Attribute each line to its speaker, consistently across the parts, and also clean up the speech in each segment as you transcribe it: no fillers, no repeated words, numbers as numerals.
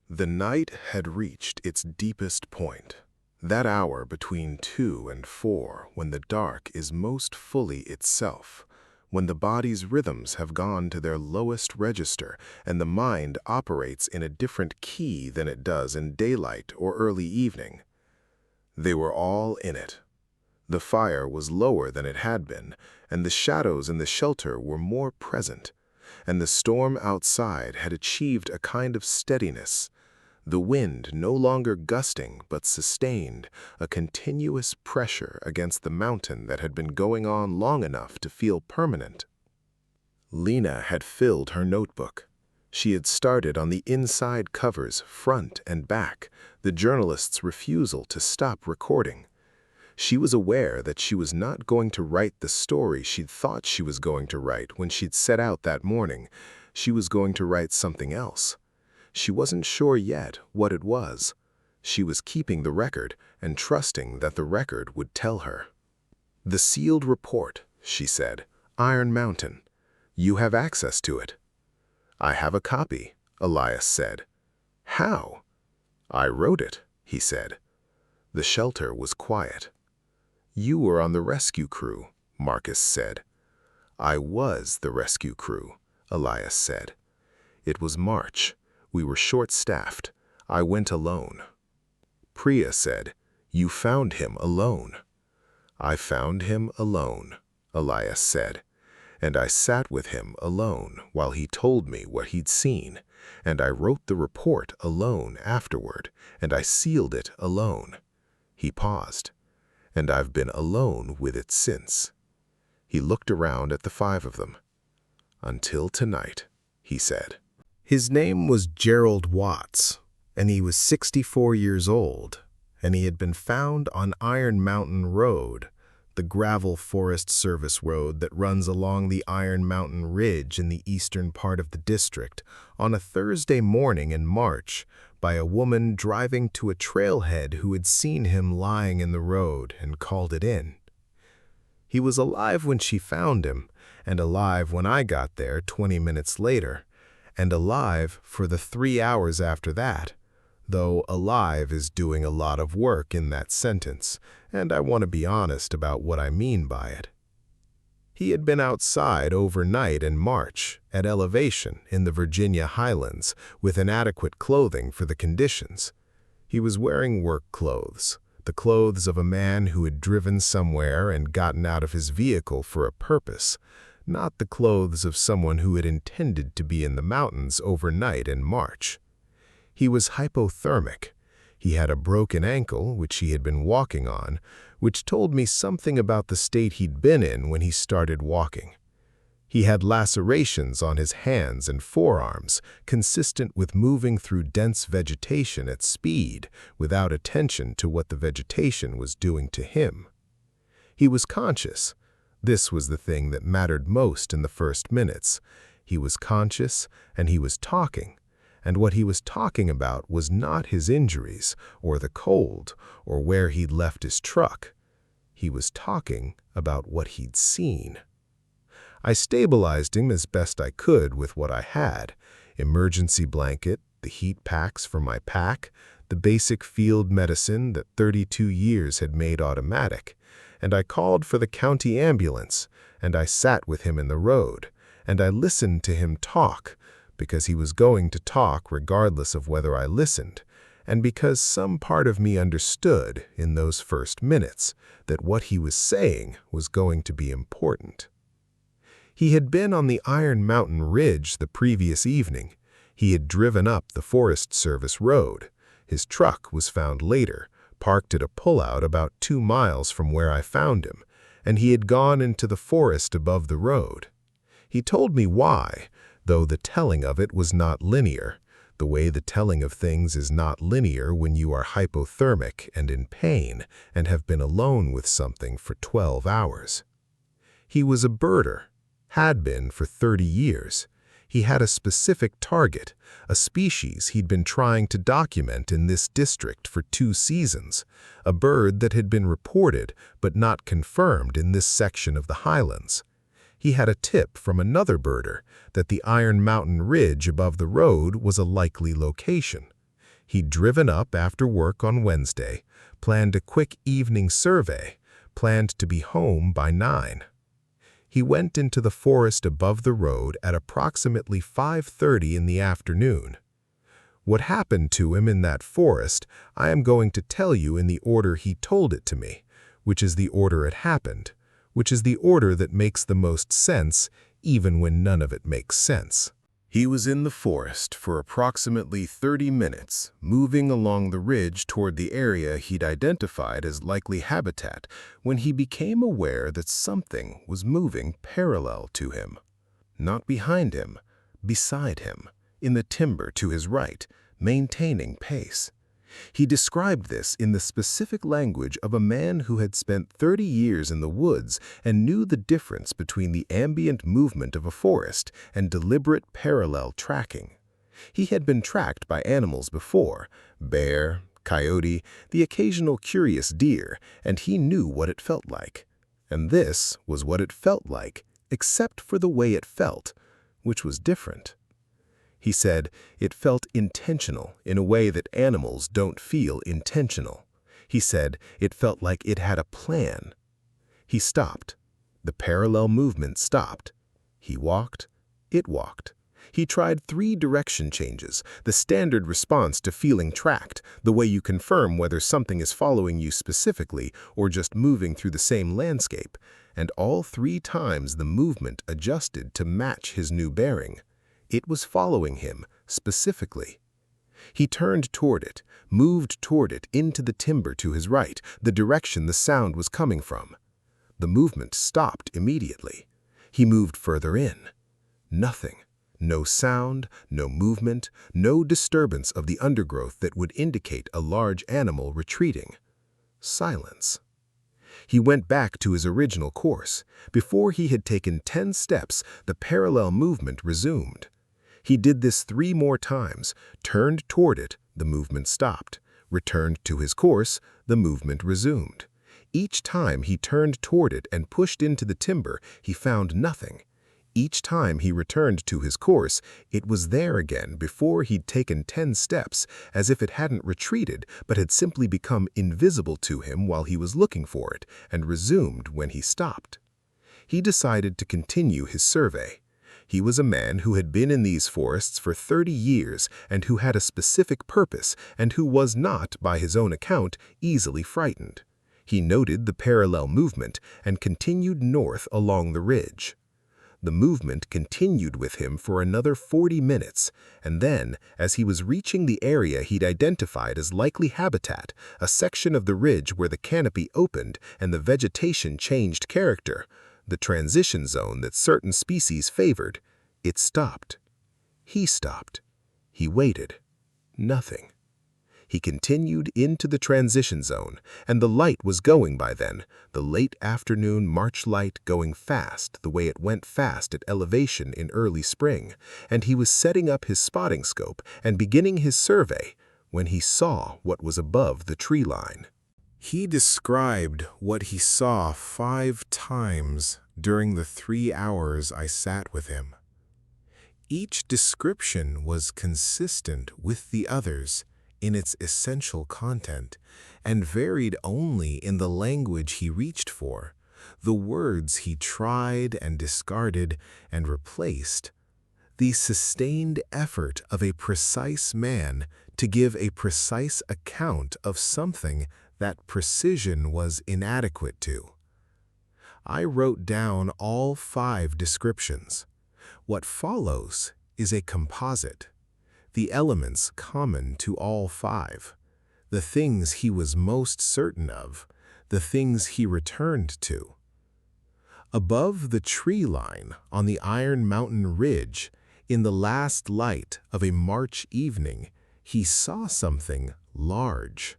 Speaker 1: The night had reached its deepest point. That hour between 2 and 4 when the dark is most fully itself, when the body's rhythms have gone to their lowest register and the mind operates in a different key than it does in daylight or early evening. They were all in it. The fire was lower than it had been, and the shadows in the shelter were more present, and the storm outside had achieved a kind of steadiness. The wind no longer gusting but sustained, a continuous pressure against the mountain that had been going on long enough to feel permanent. Lena had filled her notebook. She had started on the inside covers, front and back, the journalist's refusal to stop recording. She was aware that she was not going to write the story she'd thought she was going to write when she'd set out that morning. She was going to write something else. She wasn't sure yet what it was. She was keeping the record and trusting that the record would tell her. "The sealed report," she said. "Iron Mountain. You have access to it." "I have a copy," Elias said. "How?" "I wrote it," he said. The shelter was quiet. "You were on the rescue crew," Marcus said. "I was the rescue crew," Elias said. "It was March. We were short-staffed. I went alone." Priya said, "You found him alone." "I found him alone," Elias said. "And I sat with him alone while he told me what he'd seen, and I wrote the report alone afterward, and I sealed it alone." He paused. "And I've been alone with it since." He looked around at the 5 of them. "Until tonight," he said. His name was Gerald Watts, and he was 64 years old, and he had been found on Iron Mountain Road, the gravel Forest Service road that runs along the Iron Mountain Ridge in the eastern part of the district, on a Thursday morning in March, by a woman driving to a trailhead who had seen him lying in the road and called it in. He was alive when she found him, and alive when I got there 20 minutes later, and alive for the 3 hours after that, though alive is doing a lot of work in that sentence, and I want to be honest about what I mean by it. He had been outside overnight in March, at elevation in the Virginia highlands, with inadequate clothing for the conditions. He was wearing work clothes, the clothes of a man who had driven somewhere and gotten out of his vehicle for a purpose, not the clothes of someone who had intended to be in the mountains overnight in March. He was hypothermic. He had a broken ankle, which he had been walking on, which told me something about the state he'd been in when he started walking. He had lacerations on his hands and forearms, consistent with moving through dense vegetation at speed, without attention to what the vegetation was doing to him. He was conscious. This was the thing that mattered most in the first minutes. He was conscious, and he was talking. And what he was talking about was not his injuries, or the cold, or where he'd left his truck. He was talking about what he'd seen. I stabilized him as best I could with what I had: emergency blanket, the heat packs for my pack, the basic field medicine that 32 years had made automatic, and I called for the county ambulance, and I sat with him in the road, and I listened to him talk, because he was going to talk regardless of whether I listened, and because some part of me understood in those first minutes that what he was saying was going to be important. He had been on the Iron Mountain Ridge the previous evening. He had driven up the Forest Service road. His truck was found later, parked at a pullout about 2 miles from where I found him, and he had gone into the forest above the road. He told me why, though the telling of it was not linear, the way the telling of things is not linear when you are hypothermic and in pain and have been alone with something for 12 hours. He was a birder, had been for 30 years. He had a specific target, a species he'd been trying to document in this district for 2 seasons, a bird that had been reported but not confirmed in this section of the highlands. He had a tip from another birder that the Iron Mountain Ridge above the road was a likely location. He'd driven up after work on Wednesday, planned a quick evening survey, planned to be home by 9. He went into the forest above the road at approximately 5:30 in the afternoon. What happened to him in that forest, I am going to tell you in the order he told it to me, which is the order it happened, which is the order that makes the most sense, even when none of it makes sense. He was in the forest for approximately 30 minutes, moving along the ridge toward the area he'd identified as likely habitat, when he became aware that something was moving parallel to him. Not behind him, beside him, in the timber to his right, maintaining pace. He described this in the specific language of a man who had spent 30 years in the woods and knew the difference between the ambient movement of a forest and deliberate parallel tracking. He had been tracked by animals before, bear, coyote, the occasional curious deer, and he knew what it felt like. And this was what it felt like, except for the way it felt, which was different. He said it felt intentional in a way that animals don't feel intentional. He said it felt like it had a plan. He stopped. The parallel movement stopped. He walked. It walked. He tried 3 direction changes, the standard response to feeling tracked, the way you confirm whether something is following you specifically or just moving through the same landscape, and all 3 times the movement adjusted to match his new bearing. It was following him, specifically. He turned toward it, moved toward it into the timber to his right, the direction the sound was coming from. The movement stopped immediately. He moved further in. Nothing. No sound, no movement, no disturbance of the undergrowth that would indicate a large animal retreating. Silence. He went back to his original course. Before he had taken 10 steps, the parallel movement resumed. He did this 3 more times, turned toward it, the movement stopped, returned to his course, the movement resumed. Each time he turned toward it and pushed into the timber, he found nothing. Each time he returned to his course, it was there again before he'd taken 10 steps, as if it hadn't retreated but had simply become invisible to him while he was looking for it, and resumed when he stopped. He decided to continue his survey. He was a man who had been in these forests for 30 years and who had a specific purpose and who was not, by his own account, easily frightened. He noted the parallel movement and continued north along the ridge. The movement continued with him for another 40 minutes, and then, as he was reaching the area he'd identified as likely habitat, a section of the ridge where the canopy opened and the vegetation changed character, the transition zone that certain species favored, it stopped. He stopped. He waited. Nothing. He continued into the transition zone, and the light was going by then, the late afternoon March light going fast the way it went fast at elevation in early spring, and he was setting up his spotting scope and beginning his survey when he saw what was above the tree line. He described what he saw 5 times during the 3 hours I sat with him. Each description was consistent with the others in its essential content, and varied only in the language he reached for, the words he tried and discarded and replaced, the sustained effort of a precise man to give a precise account of something that precision was inadequate to. I wrote down all 5 descriptions. What follows is a composite. The elements common to all 5, the things he was most certain of, the things he returned to. Above the tree line on the Iron Mountain Ridge, in the last light of a March evening, he saw something large.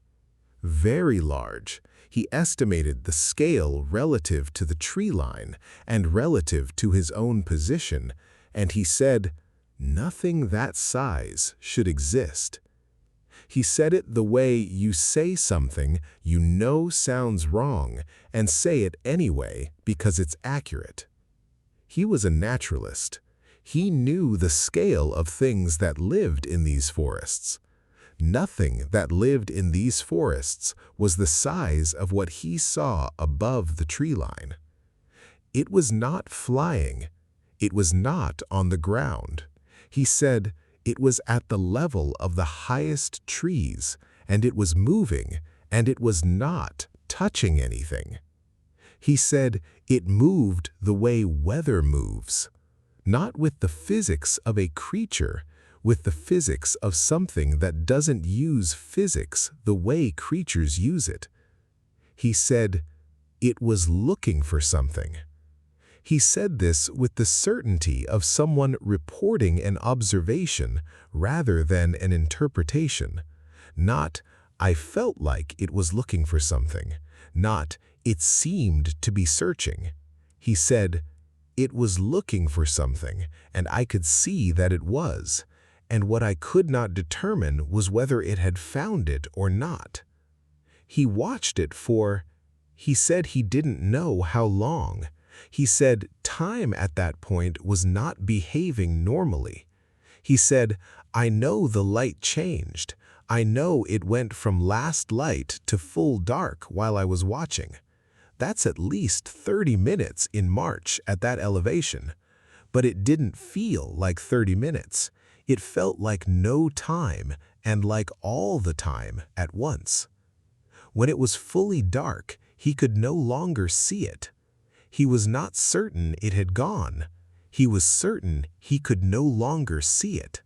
Speaker 1: Very large. He estimated the scale relative to the tree line and relative to his own position, and he said, "Nothing that size should exist." He said it the way you say something you know sounds wrong and say it anyway because it's accurate. He was a naturalist. He knew the scale of things that lived in these forests. Nothing that lived in these forests was the size of what he saw above the tree line. It was not flying. It was not on the ground. He said it was at the level of the highest trees, and it was moving, and it was not touching anything. He said it moved the way weather moves, not with the physics of a creature, with the physics of something that doesn't use physics the way creatures use it. He said it was looking for something. He said this with the certainty of someone reporting an observation rather than an interpretation. Not, I felt like it was looking for something. Not, it seemed to be searching. He said, it was looking for something, and I could see that it was. And what I could not determine was whether it had found it or not. He watched it for, he said he didn't know how long. He said time at that point was not behaving normally. He said, I know the light changed. I know it went from last light to full dark while I was watching. That's at least 30 minutes in March at that elevation. But it didn't feel like 30 minutes. It felt like no time and like all the time at once. When it was fully dark, he could no longer see it. He was not certain it had gone. He was certain he could no longer see it.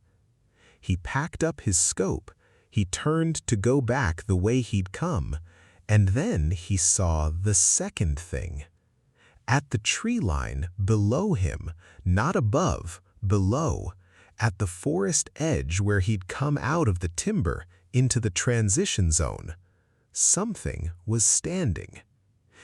Speaker 1: He packed up his scope. He turned to go back the way he'd come, and then he saw the second thing. At the tree line below him, not above, below, at the forest edge where he'd come out of the timber into the transition zone, something was standing.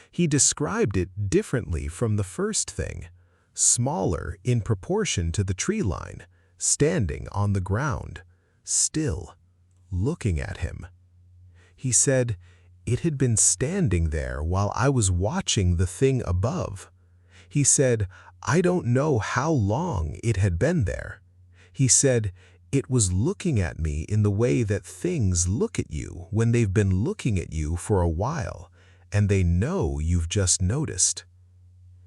Speaker 1: He described it differently from the first thing, smaller in proportion to the tree line, standing on the ground, still, looking at him. He said, it had been standing there while I was watching the thing above. He said, I don't know how long it had been there. He said, it was looking at me in the way that things look at you when they've been looking at you for a while, and they know you've just noticed.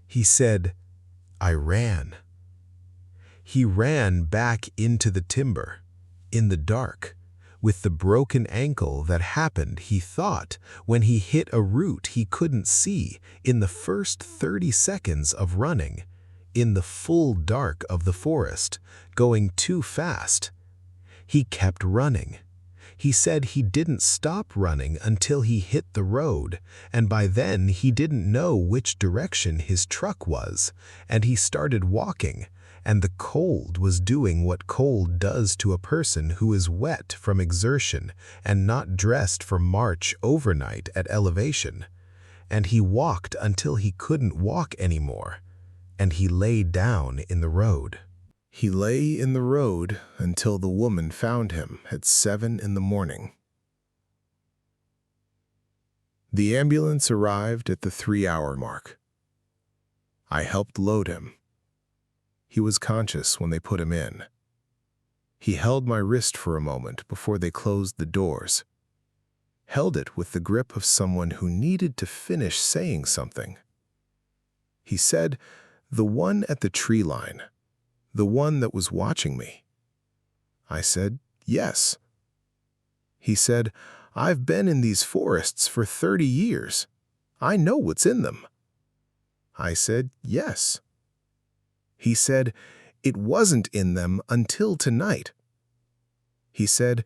Speaker 1: He said, I ran. He ran back into the timber, in the dark, with the broken ankle that happened, he thought, when he hit a root he couldn't see in the first 30 seconds of running, in the full dark of the forest, going too fast. He kept running. He said he didn't stop running until he hit the road, and by then he didn't know which direction his truck was, and he started walking, and the cold was doing what cold does to a person who is wet from exertion and not dressed for march overnight at elevation. And he walked until he couldn't walk anymore, and he lay down in the road. He lay in the road until the woman found him at 7 in the morning. The ambulance arrived at the 3-hour mark. I helped load him. He was conscious when they put him in. He held my wrist for a moment before they closed the doors. Held it with the grip of someone who needed to finish saying something. He said, the one at the tree line. The one that was watching me. I said, yes. He said, I've been in these forests for 30 years. I know what's in them. I said, yes. He said, it wasn't in them until tonight. He said,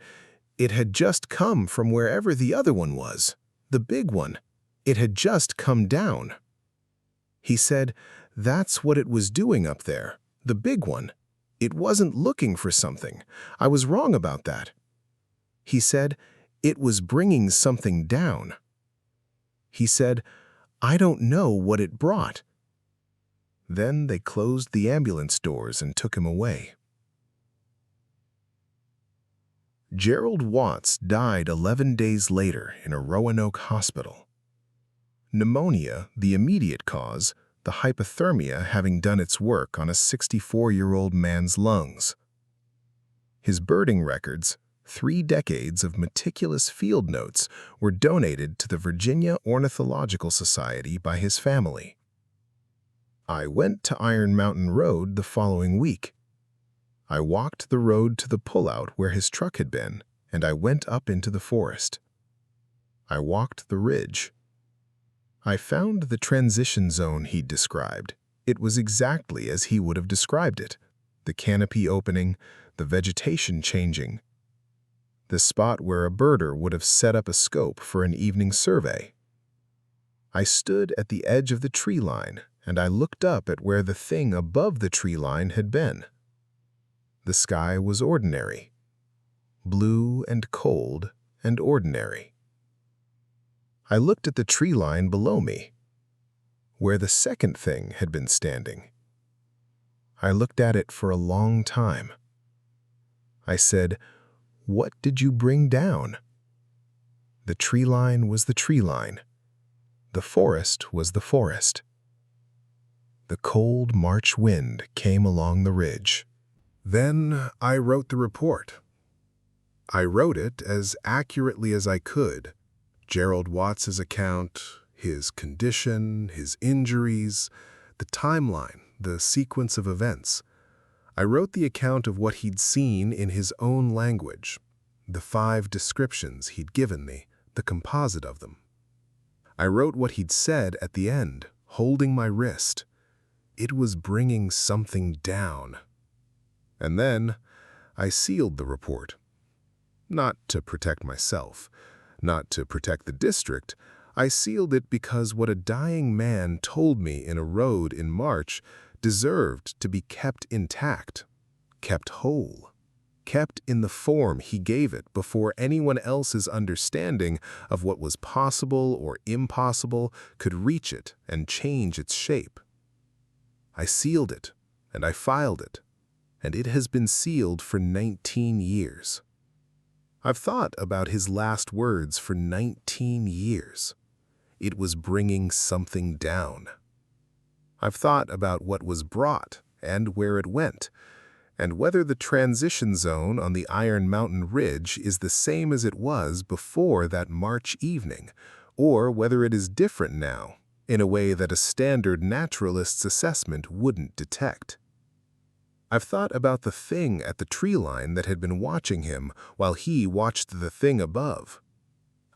Speaker 1: it had just come from wherever the other one was, the big one. It had just come down. He said, that's what it was doing up there. The big one. It wasn't looking for something. I was wrong about that. He said, it was bringing something down. He said, I don't know what it brought. Then they closed the ambulance doors and took him away. Gerald Watts died 11 days later in a Roanoke hospital. Pneumonia, the immediate cause, the hypothermia having done its work on a 64-year-old man's lungs. His birding records, 3 decades of meticulous field notes were donated to the Virginia Ornithological Society by his family. I went to Iron Mountain Road the following week. I walked the road to the pullout where his truck had been, and I went up into the forest. I walked the ridge. I found the transition zone he'd described. It was exactly as he would have described it. The canopy opening, the vegetation changing. The spot where a birder would have set up a scope for an evening survey. I stood at the edge of the tree line, and I looked up at where the thing above the tree line had been. The sky was ordinary. Blue and cold and ordinary. I looked at the tree line below me, where the second thing had been standing. I looked at it for a long time. I said, "What did you bring down?" The tree line was the tree line. The forest was the forest. The cold March wind came along the ridge. Then I wrote the report. I wrote it as accurately as I could. Gerald Watts' account, his condition, his injuries, the timeline, the sequence of events. I wrote the account of what he'd seen in his own language, the 5 descriptions he'd given me, the composite of them. I wrote what he'd said at the end, holding my wrist. It was bringing something down. And then I sealed the report. Not to protect myself, not to protect the district. I sealed it because what a dying man told me in a road in March deserved to be kept intact, kept whole, kept in the form he gave it before anyone else's understanding of what was possible or impossible could reach it and change its shape. I sealed it, and I filed it, and it has been sealed for 19 years. I've thought about his last words for 19 years. It was bringing something down. I've thought about what was brought and where it went, and whether the transition zone on the Iron Mountain Ridge is the same as it was before that March evening, or whether it is different now, in a way that a standard naturalist's assessment wouldn't detect. I've thought about the thing at the tree line that had been watching him while he watched the thing above.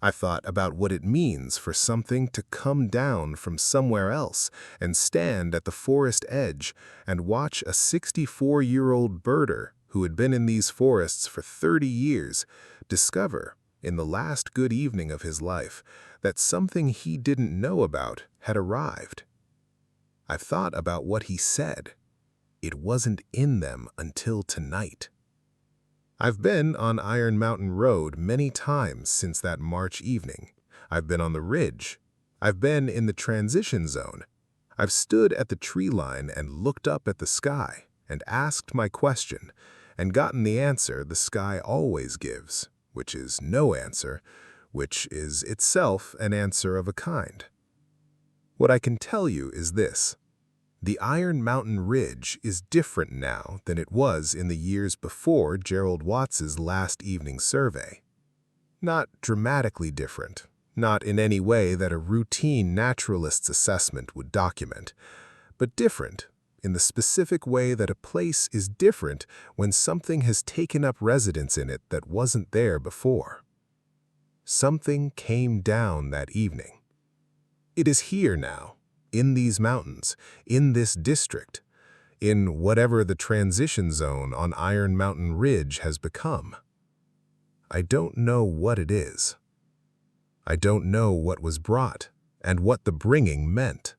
Speaker 1: I've thought about what it means for something to come down from somewhere else and stand at the forest edge and watch a 64-year-old birder who had been in these forests for 30 years discover, in the last good evening of his life, that something he didn't know about had arrived. I've thought about what he said. It wasn't in them until tonight. I've been on Iron Mountain Road many times since that March evening. I've been on the ridge. I've been in the transition zone. I've stood at the tree line and looked up at the sky and asked my question and gotten the answer the sky always gives, which is no answer, which is itself an answer of a kind. What I can tell you is this. The Iron Mountain Ridge is different now than it was in the years before Gerald Watts' last evening survey. Not dramatically different, not in any way that a routine naturalist's assessment would document, but different in the specific way that a place is different when something has taken up residence in it that wasn't there before. Something came down that evening. It is here now. In these mountains, in this district, in whatever the transition zone on Iron Mountain Ridge has become. I don't know what it is. I don't know what was brought and what the bringing meant.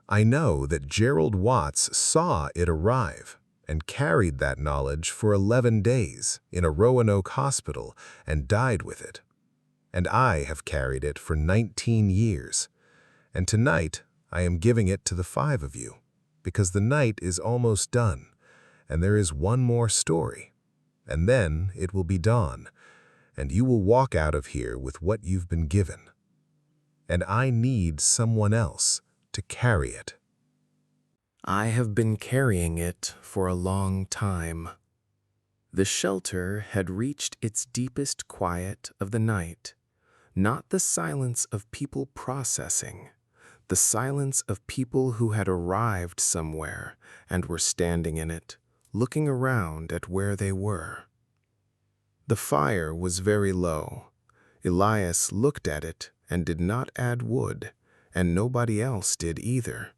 Speaker 1: I know that Gerald Watts saw it arrive and carried that knowledge for 11 days in a Roanoke hospital and died with it. And I have carried it for 19 years. And tonight, I am giving it to the 5 of you, because the night is almost done, and there is one more story, and then it will be dawn, and you will walk out of here with what you've been given. And I need someone else to carry it.
Speaker 2: I have been carrying it for a long time. The shelter had reached its deepest quiet of the night, not the silence of people processing, the silence of people who had arrived somewhere and were standing in it, looking around at where they were. The fire was very low. Elias looked at it and did not add wood, and nobody else did either,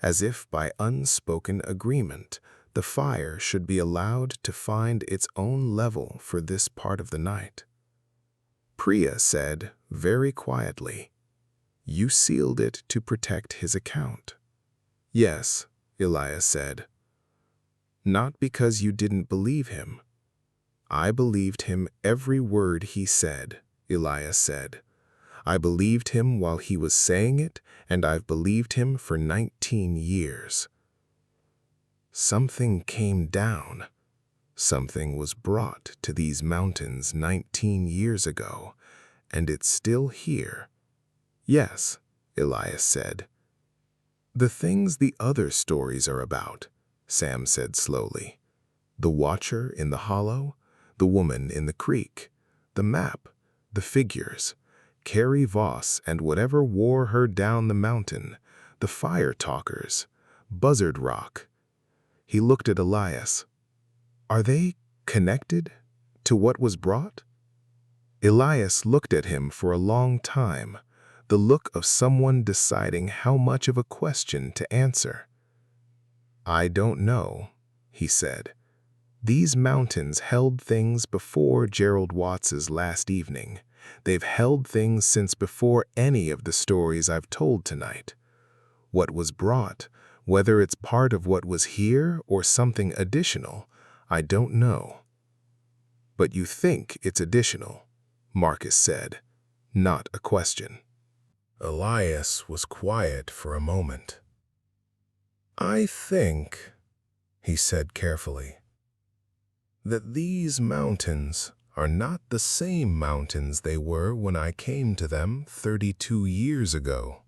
Speaker 2: as if by unspoken agreement the fire should be allowed to find its own level for this part of the night. Priya said, very quietly, "You sealed it to protect his account." "Yes," Elias said. "Not because you didn't believe him." "I believed him every word he said," Elias said. "I believed him while he was saying it, and I've believed him for 19 years. Something came down. Something was brought to these mountains 19 years ago, and it's still here." "Yes," Elias said. "The things the other stories are about," Sam said slowly. "The watcher in the hollow, the woman in the creek, the map, the figures, Carrie Voss and whatever wore her down the mountain, the fire talkers, Buzzard Rock." He looked at Elias. "Are they connected to what was brought?" Elias looked at him for a long time, the look of someone deciding how much of a question to answer. "I don't know," he said. "These mountains held things before Gerald Watts's last evening. They've held things since before any of the stories I've told tonight. What was brought, whether it's part of what was here or something additional, I don't know." "But you think it's additional," Marcus said, not a question.
Speaker 1: Elias was quiet for a moment. "I think," he said carefully, "that these mountains are not the same mountains they were when I came to them 32 years ago.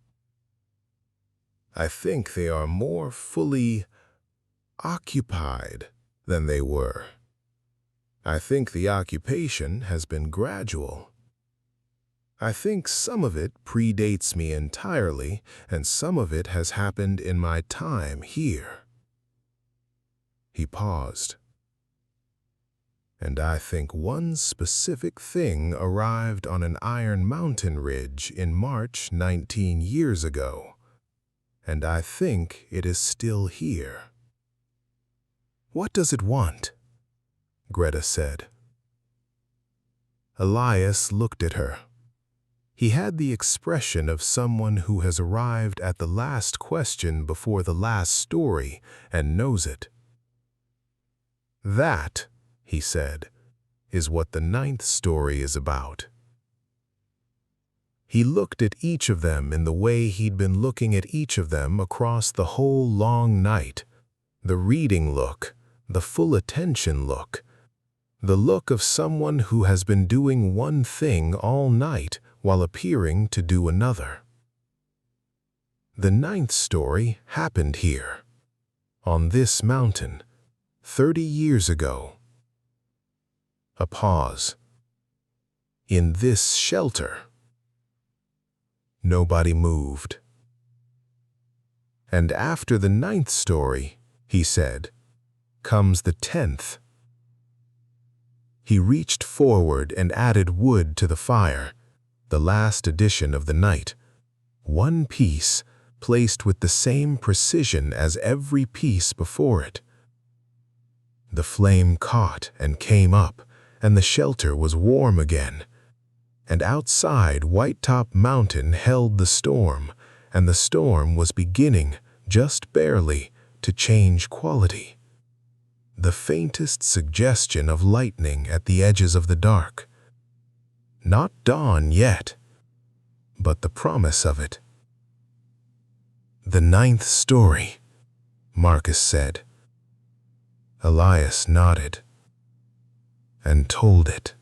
Speaker 1: I think they are more fully occupied than they were. I think the occupation has been gradual. I think some of it predates me entirely, and some of it has happened in my time here." He paused. "And I think one specific thing arrived on an Iron Mountain ridge in March 19 years ago, and I think it is still here." "What does it want?" Greta said. Elias looked at her. He had the expression of someone who has arrived at the last question before the last story and knows it. "That," he said, "is what the 9th story is about." He looked at each of them in the way he'd been looking at each of them across the whole long night, the reading look, the full attention look, the look of someone who has been doing one thing all night while appearing to do another. The 9th story happened here, on this mountain, 30 years ago. A pause. In this shelter. Nobody moved. "And after the 9th story," he said, "comes the 10th. He reached forward and added wood to the fire, the last addition of the night, one piece placed with the same precision as every piece before it. The flame caught and came up, and the shelter was warm again. And outside, Whitetop Mountain held the storm, and the storm was beginning, just barely, to change quality. The faintest suggestion of lightning at the edges of the dark. Not dawn yet, but the promise of it." "The 9th story," Marcus said. Elias nodded and told it.